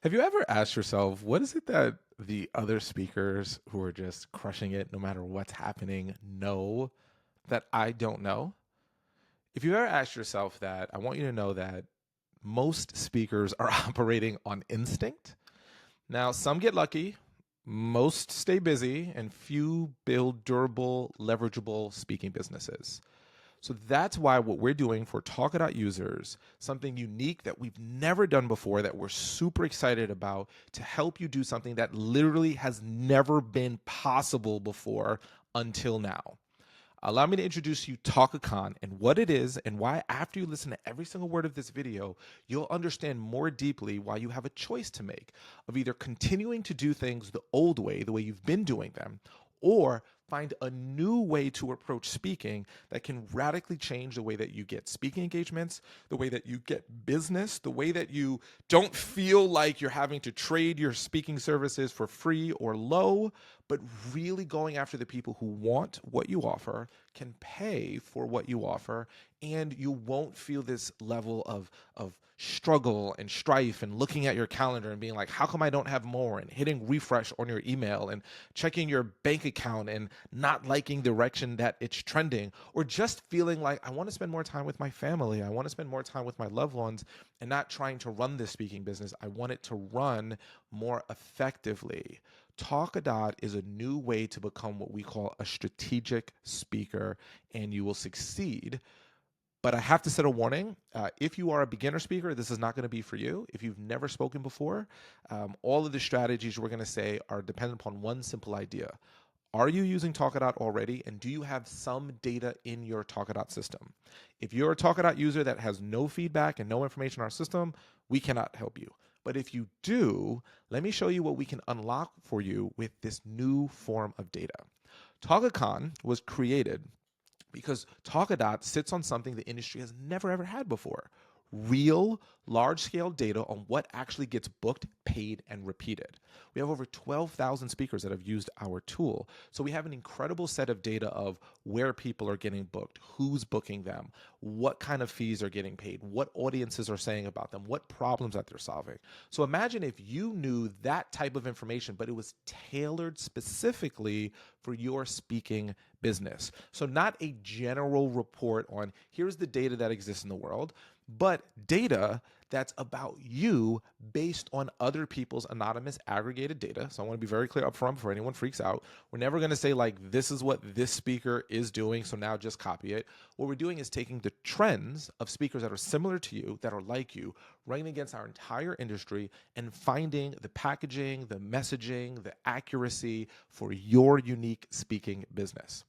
Have you ever asked yourself, what is it that the other speakers who are just crushing it no matter what's happening know that I don't know? If you ever asked yourself that, I want you to know that most speakers are operating on instinct. Now, some get lucky, most stay busy, and few build durable, leverageable speaking businesses. So that's why what we're doing for Talkadot users, something unique that we've never done before, that we're super excited about to help you do something that literally has never been possible before until now. Allow me to introduce you Talkacon and what it is and why after you listen to every single word of this video, you'll understand more deeply why you have a choice to make of either continuing to do things the old way, the way you've been doing them, or find a new way to approach speaking that can radically change the way that you get speaking engagements, the way that you get business, the way that you don't feel like you're having to trade your speaking services for free or low, but really going after the people who want what you offer, can pay for what you offer, and you won't feel this level of struggle and strife and looking at your calendar and being like, how come I don't have more? And hitting refresh on your email and checking your bank account and not liking the direction that it's trending, or just feeling like I want to spend more time with my family. I want to spend more time with my loved ones and not trying to run this speaking business. I want it to run more effectively. Talkadot is a new way to become what we call a strategic speaker, and you will succeed. But I have to set a warning. If you are a beginner speaker, this is not going to be for you. If you've never spoken before, all of the strategies we're going to say are dependent upon one simple idea. Are you using Talkadot already? And do you have some data in your Talkadot system? If you're a Talkadot user that has no feedback and no information in our system, we cannot help you. But if you do, let me show you what we can unlock for you with this new form of data. Talkacon was created because Talkadot sits on something the industry has never ever had before: real large scale data on what actually gets booked, paid, and repeated. We have over 12,000 speakers that have used our tool. So we have an incredible set of data of where people are getting booked, who's booking them, what kind of fees are getting paid, what audiences are saying about them, what problems that they're solving. So imagine if you knew that type of information, but it was tailored specifically for your speaking business. So not a general report on here's the data that exists in the world, but data that's about you based on other people's anonymous aggregated data. So I want to be very clear up front before anyone freaks out. We're never going to say like, this is what this speaker is doing, so now just copy it. What we're doing is taking the trends of speakers that are similar to you, that are like you, running against our entire industry and finding the packaging, the messaging, the accuracy for your unique speaking business.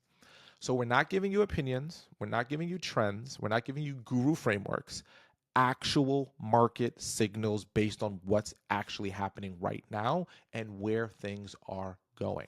So we're not giving you opinions, we're not giving you trends, we're not giving you guru frameworks, actual market signals based on what's actually happening right now and where things are going.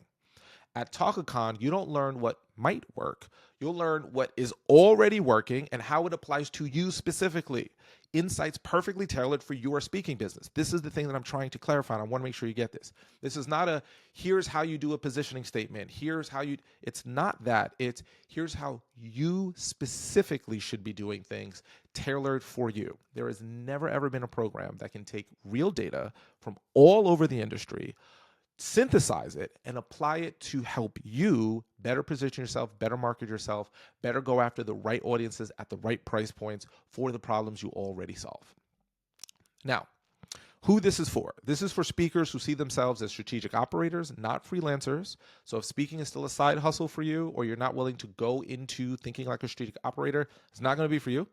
At Talkacon, you don't learn what might work. You'll learn what is already working and how it applies to you specifically. Insights perfectly tailored for your speaking business. This is the thing that I'm trying to clarify, and I want to make sure you get this. This is not a here's how you do a positioning statement. Here's how you, it's not that. It's here's how you specifically should be doing things tailored for you. There has never ever been a program that can take real data from all over the industry, synthesize it, and apply it to help you better position yourself, better market yourself, better go after the right audiences at the right price points for the problems you already solve. Now, who this is for. This is for speakers who see themselves as strategic operators, not freelancers. So if speaking is still a side hustle for you, or you're not willing to go into thinking like a strategic operator, it's not going to be for you.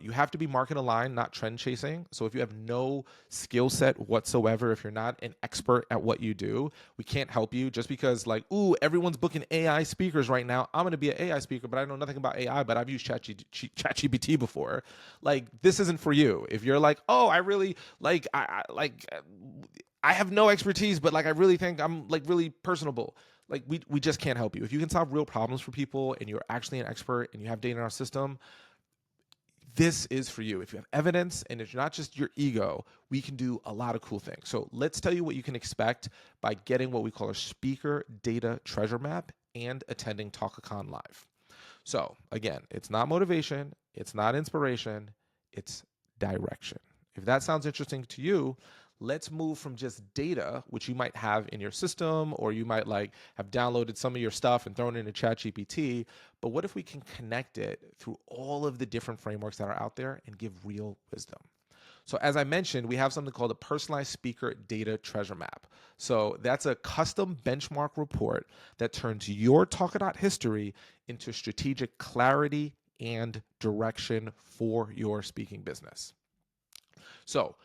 You have to be market aligned, not trend chasing. So if you have no skill set whatsoever, if you're not an expert at what you do, we can't help you just because like, ooh, everyone's booking AI speakers right now. I'm going to be an AI speaker, but I know nothing about AI, but I've used ChatGPT before. Like, this isn't for you. If you're like, oh, I really like, I have no expertise, but like, I really think I'm like really personable. Like we just can't help you. If you can solve real problems for people and you're actually an expert and you have data in our system, this is for you. If you have evidence and it's not just your ego, we can do a lot of cool things. So let's tell you what you can expect by getting what we call a speaker data treasure map and attending Talkacon live. So again, it's not motivation, it's not inspiration, it's direction. If that sounds interesting to you, let's move from just data, which you might have in your system, or you might like have downloaded some of your stuff and thrown it into ChatGPT. But what if we can connect it through all of the different frameworks that are out there and give real wisdom? So as I mentioned, we have something called a personalized speaker data treasure map. So that's a custom benchmark report that turns your Talkadot history into strategic clarity and direction for your speaking business. So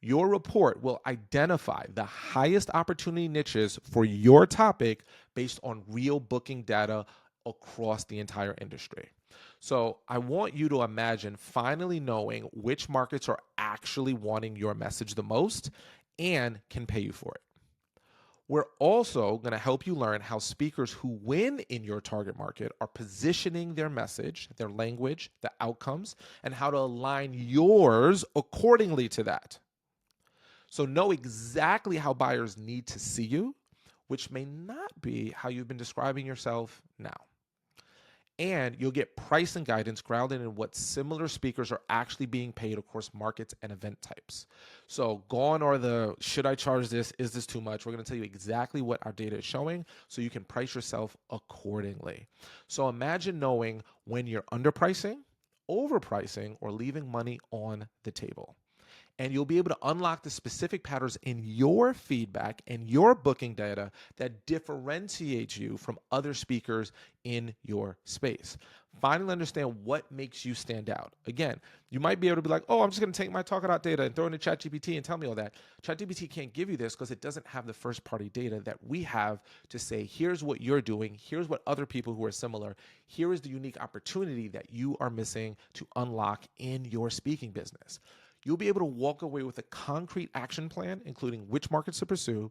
your report will identify the highest opportunity niches for your topic based on real booking data across the entire industry. So I want you to imagine finally knowing which markets are actually wanting your message the most and can pay you for it. We're also going to help you learn how speakers who win in your target market are positioning their message, their language, the outcomes, and how to align yours accordingly to that. So know exactly how buyers need to see you, which may not be how you've been describing yourself now. And you'll get pricing guidance grounded in what similar speakers are actually being paid across markets and event types. So gone are the, should I charge this? Is this too much? We're going to tell you exactly what our data is showing so you can price yourself accordingly. So imagine knowing when you're underpricing, overpricing, or leaving money on the table. And you'll be able to unlock the specific patterns in your feedback and your booking data that differentiates you from other speakers in your space. Finally, understand what makes you stand out. Again, you might be able to be like, oh, I'm just going to take my Talkadot data and throw it into ChatGPT and tell me all that. ChatGPT can't give you this because it doesn't have the first-party data that we have to say, here's what you're doing, here's what other people who are similar, here is the unique opportunity that you are missing to unlock in your speaking business. You'll be able to walk away with a concrete action plan, including which markets to pursue,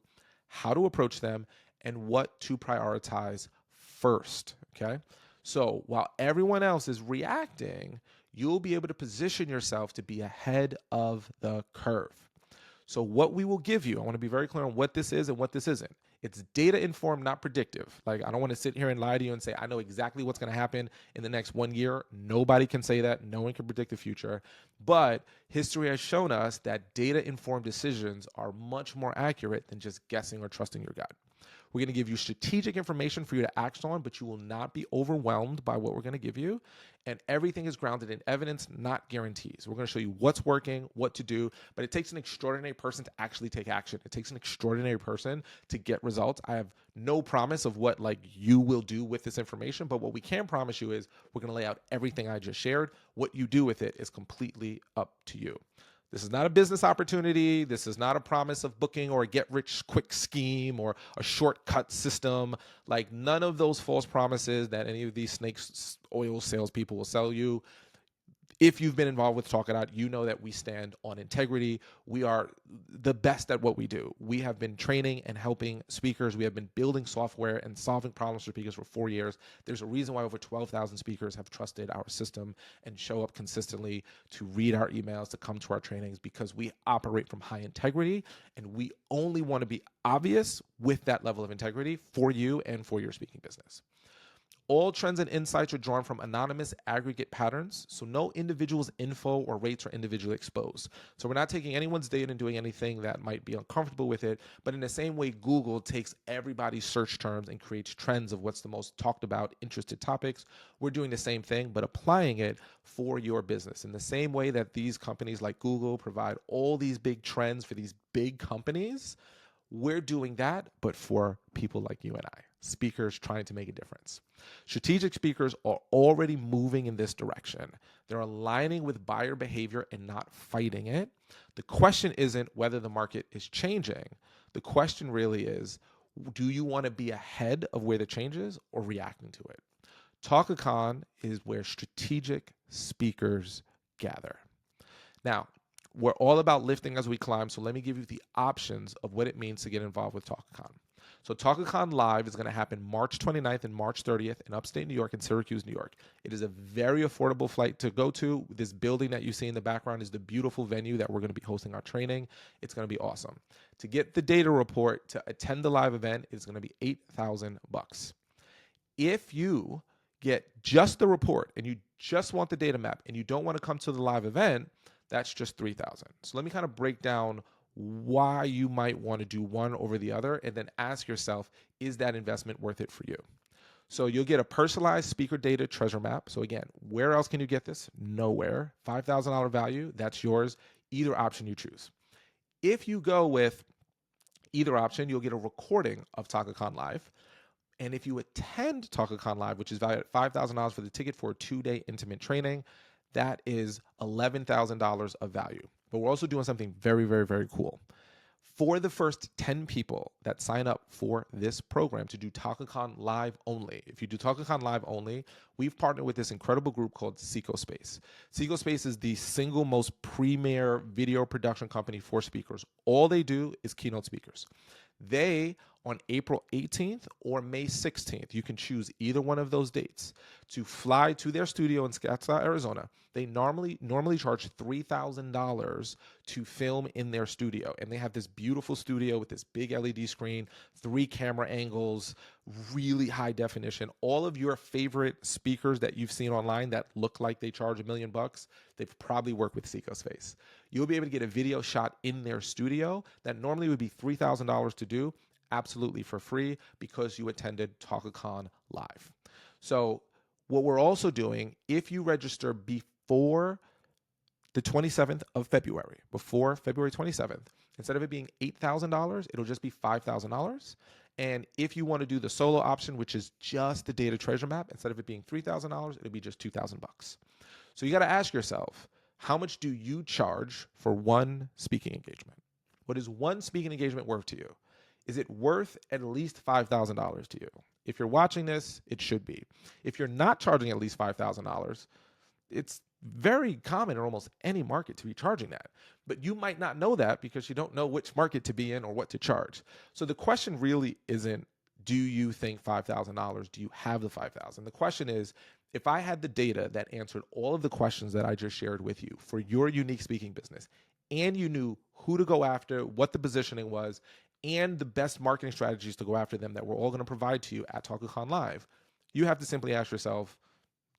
how to approach them, and what to prioritize first, okay? So while everyone else is reacting, you'll be able to position yourself to be ahead of the curve. So what we will give you, I want to be very clear on what this is and what this isn't. It's data informed, not predictive. Like, I don't want to sit here and lie to you and say, I know exactly what's going to happen in the next 1 year. Nobody can say that. No one can predict the future. But history has shown us that data informed decisions are much more accurate than just guessing or trusting your gut. We're going to give you strategic information for you to act on, but you will not be overwhelmed by what we're going to give you. And everything is grounded in evidence, not guarantees. We're going to show you what's working, what to do, but it takes an extraordinary person to actually take action. It takes an extraordinary person to get results. I have no promise of what like you will do with this information, but what we can promise you is we're going to lay out everything I just shared. What you do with it is completely up to you. This is not a business opportunity. This is not a promise of booking or a get-rich-quick scheme or a shortcut system. Like, none of those false promises that any of these snake oil salespeople will sell you. If you've been involved with Talkadot, you know that we stand on integrity. We are the best at what we do. We have been training and helping speakers. We have been building software and solving problems for speakers for 4 years. There's a reason why over 12,000 speakers have trusted our system and show up consistently to read our emails, to come to our trainings, because we operate from high integrity, and we only want to be obvious with that level of integrity for you and for your speaking business. All trends and insights are drawn from anonymous aggregate patterns, so no individual's info or rates are individually exposed. So we're not taking anyone's data and doing anything that might be uncomfortable with it, but in the same way Google takes everybody's search terms and creates trends of what's the most talked about, interested topics, we're doing the same thing, but applying it for your business. In the same way that these companies like Google provide all these big trends for these big companies, we're doing that, but for people like you and I, speakers trying to make a difference. Strategic speakers are already moving in this direction. They're aligning with buyer behavior and not fighting it. The question isn't whether the market is changing. The question really is, do you want to be ahead of where the change is or reacting to it? Talkacon is where strategic speakers gather. Now, we're all about lifting as we climb, so let me give you the options of what it means to get involved with Talkacon. So Talkacon Live is going to happen March 29th and March 30th in upstate New York and Syracuse, New York. It is a very affordable flight to go to. This building that you see in the background is the beautiful venue that we're going to be hosting our training. It's going to be awesome. To get the data report to attend the live event, it's going to be $8,000. If you get just the report and you just want the data map and you don't want to come to the live event, that's just $3,000. So let me kind of break down why you might want to do one over the other, and then ask yourself, is that investment worth it for you? So you'll get a personalized speaker data treasure map. So again, where else can you get this? Nowhere. $5,000 value, that's yours, either option you choose. If you go with either option, you'll get a recording of Talkacon Live. And if you attend Talkacon Live, which is valued at $5,000 for the ticket for a 2-day intimate training, that is $11,000 of value. But we're also doing something very, very, very cool. For the first 10 people that sign up for this program to do Talkacon Live only, if you do Talkacon Live only, we've partnered with this incredible group called Syracuse. Syracuse is the single most premier video production company for speakers. All they do is keynote speakers. They, on April 18th or May 16th, you can choose either one of those dates to fly to their studio in Scottsdale, Arizona. They normally charge $3,000 to film in their studio. And they have this beautiful studio with this big LED screen, 3 camera angles, really high definition. All of your favorite speakers that you've seen online that look like they charge $1 million, they've probably worked with Syracuse. You'll be able to get a video shot in their studio that normally would be $3,000 to do, absolutely for free, because you attended Talkacon Live. So what we're also doing, if you register before the 27th of February, before February 27th, instead of it being $8,000, it'll just be $5,000. And if you want to do the solo option, which is just the data treasure map, instead of it being $3,000, it'll be just $2,000. So you got to ask yourself, how much do you charge for one speaking engagement? What is one speaking engagement worth to you? Is it worth at least $5,000 to you? If you're watching this, it should be. If you're not charging at least $5,000, it's very common in almost any market to be charging that. But you might not know that because you don't know which market to be in or what to charge. So the question really isn't, do you think $5,000? Do you have the $5,000? The question is, if I had the data that answered all of the questions that I just shared with you for your unique speaking business, and you knew who to go after, what the positioning was, and the best marketing strategies to go after them that we're all going to provide to you at Talkacon Live, you have to simply ask yourself,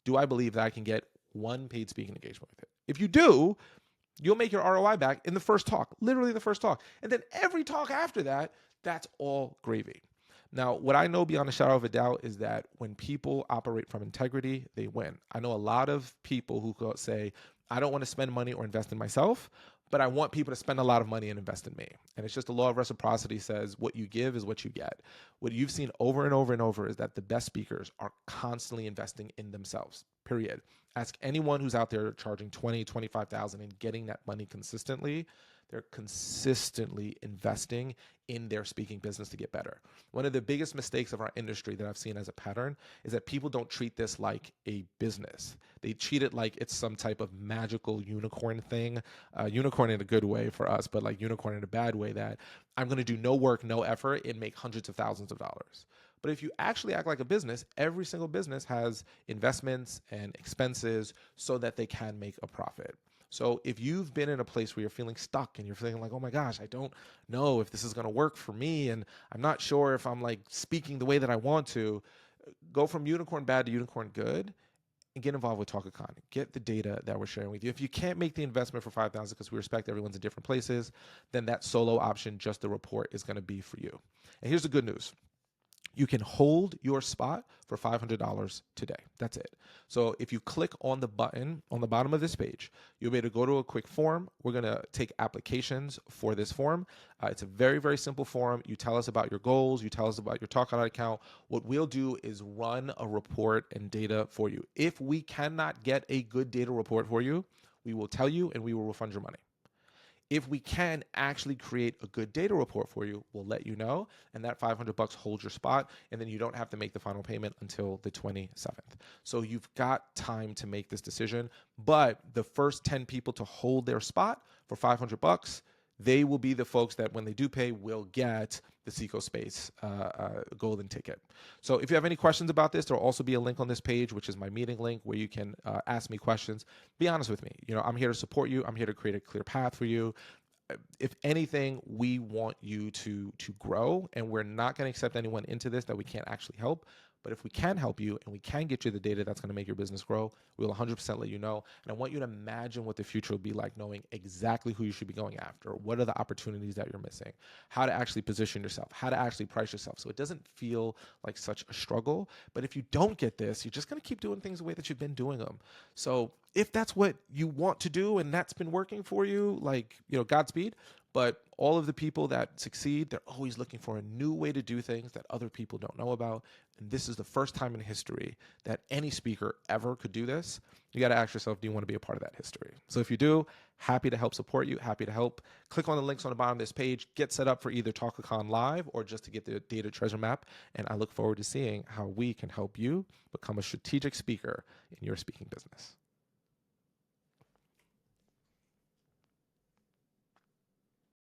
do I believe that I can get one paid speaking engagement with it? If you do, you'll make your ROI back in the first talk, literally the first talk. And then every talk after that, that's all gravy. Now, what I know beyond a shadow of a doubt is that when people operate from integrity, they win. I know a lot of people who say, I don't want to spend money or invest in myself, but I want people to spend a lot of money and invest in me. And it's just the law of reciprocity says what you give is what you get. What you've seen over and over and over is that the best speakers are constantly investing in themselves, period. Ask anyone who's out there charging $20,000, $25,000 and getting that money consistently. They're consistently investing in their speaking business to get better. One of the biggest mistakes of our industry that I've seen as a pattern is that people don't treat this like a business. They treat it like it's some type of magical unicorn thing. Unicorn in a good way for us, but like unicorn in a bad way, that I'm going to do no work, no effort, and make hundreds of thousands of dollars. But if you actually act like a business, every single business has investments and expenses so that they can make a profit. So if you've been in a place where you're feeling stuck and you're feeling like, oh my gosh, I don't know if this is going to work for me, and I'm not sure if I'm like speaking the way that I want to, go from unicorn bad to unicorn good and get involved with Talkacon. Get the data that we're sharing with you. If you can't make the investment for $5,000 because we respect everyone's in different places, then that solo option, just the report, is going to be for you. And here's the good news. You can hold your spot for $500 today. That's it. So if you click on the button on the bottom of this page, you'll be able to go to a quick form. We're going to take applications for this form. It's a very, very simple form. You tell us about your goals. You tell us about your Talkadot account. What we'll do is run a report and data for you. If we cannot get a good data report for you, we will tell you and we will refund your money. If we can actually create a good data report for you, we'll let you know, and that $500 holds your spot, and then you don't have to make the final payment until the 27th. So you've got time to make this decision, but the first 10 people to hold their spot for $500, they will be the folks that when they do pay will get the Seco Space golden ticket. So if you have any questions about this, there'll also be a link on this page, which is my meeting link, where you can ask me questions. Be honest with me. I'm here to support you. I'm here to create a clear path for you. If anything, we want you to grow, and we're not going to accept anyone into this that we can't actually help. But if we can help you and we can get you the data that's going to make your business grow, we'll 100% let you know. And I want you to imagine what the future will be like, knowing exactly who you should be going after. What are the opportunities that you're missing? How to actually position yourself, how to actually price yourself. So it doesn't feel like such a struggle. But if you don't get this, you're just going to keep doing things the way that you've been doing them. So if that's what you want to do and that's been working for you, like, Godspeed. But all of the people that succeed, they're always looking for a new way to do things that other people don't know about. And this is the first time in history that any speaker ever could do this. You got to ask yourself, do you want to be a part of that history? So if you do, happy to help support you, happy to help. Click on the links on the bottom of this page, get set up for either Talkacon Live or just to get the data treasure map. And I look forward to seeing how we can help you become a strategic speaker in your speaking business.